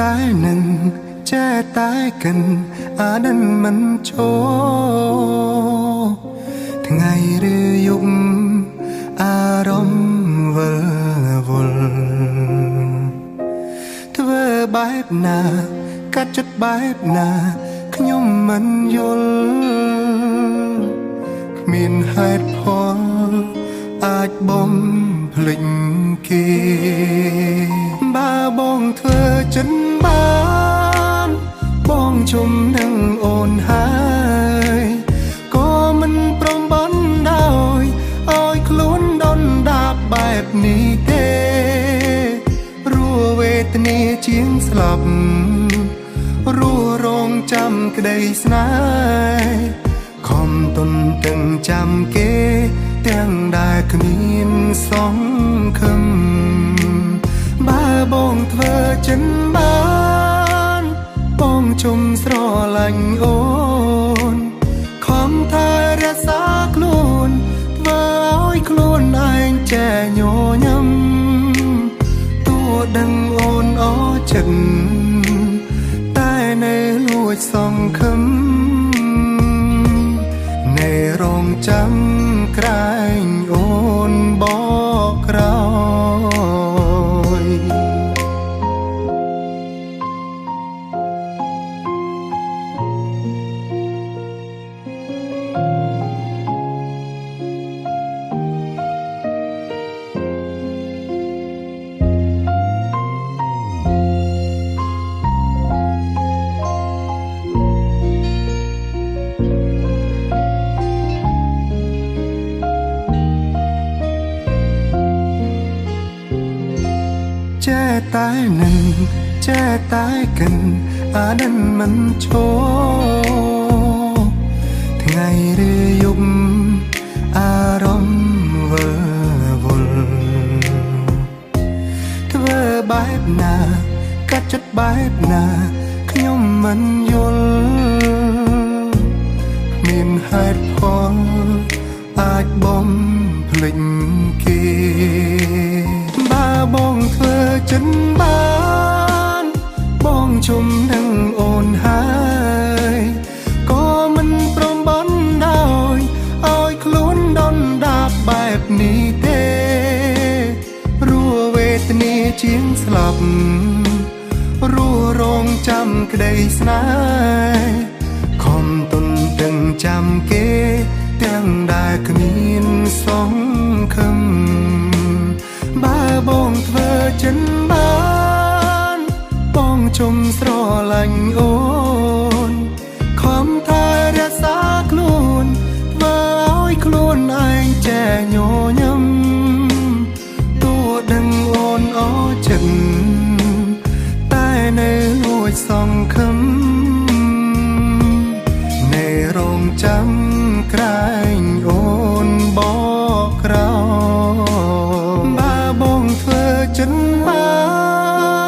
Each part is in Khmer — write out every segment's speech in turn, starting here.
តែនឹងចេះតែកិនអានឹងមិនចូលថ្ងៃឬយប់អារម្មណ៍វិលវល់ធ្វើបែបណាកាត់ចិត្តបែបណាខ្ញុំមិនយល់គ្មានហេតុផលអាចបំភ្លេចគេបើបងធ្វើចិនបានបងជុំនឹងអូនហើយក៏មិនព្រមបានដោយឲ្យខ្លួនដុនដាបបែបនេះទេរួវេទនាជាងស្លាប់រួរងចាំក្តីស្នេហ៍ខំទុនទាំងចាំគេទាំងដែលគ្មានសង្ឃឹមបើបងធ្វើចិនបានបងជុំស្រឡាញ់អូនខំថែរក្សាខ្លួនធ្វើឲ្យខ្លួនឯងចែញញឹមទោះដឹងអូនអចិត្តតែនៅលួចសង្ឃឹមនៅរងចាំក្រែងអូនបកក្រោយចេះតែនឹងចេះតែកិនអានឹងមិនចូលថ្ងៃឬយប់អារម្មណ៍វិលវល់ធ្វើបែបណាកាត់ចិត្តបែបណាខ្ញុំមិនយល់គ្មានហេតុផលអាចបំភ្លេចគេបើបងធ្វើចិនបានបងជុំនឹងអូនហើយក៏មិនព្រមបានដោយឲ្យខ្លួនដុនដាបបែបនេះទេរួវេទនាជាងស្លាប់រួរងចាំក្តីស្នេហ៍ខំទុនទាំងចាំគេទាំងដែលគ្មានសង្ឃឹមបើបងធ្វើចិនបានបងជុំស្រឡាញ់អូនខំថែរក្សាខ្លួនធ្វើឲ្យខ្លួនឯងចែញញឹមទោះដឹងអូនអចិត្តតែនៅលួចសង្ឃឹមនៅរងចាំក្រែងអូនបកក្រោយបើបងធ្វើចិនបា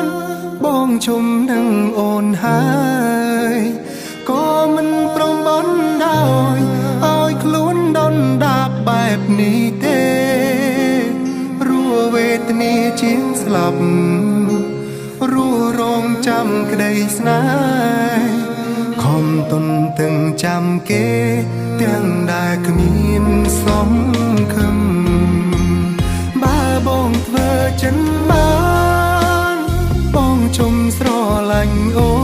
នបងជុំនឹងអូនហើយក៏មិនព្រមបានដោយឲ្យខ្លួនដុនដាបបែបនេះទេរួវេទនាជាងស្លាប់រួរងចាំក្តីស្នេហ៍ខំទុនទាំងចាំគេទាំងដែលគ្មានសង្ឃឹមបើបងធ្វើចិនបានបងជុំស្រឡាញ់អូ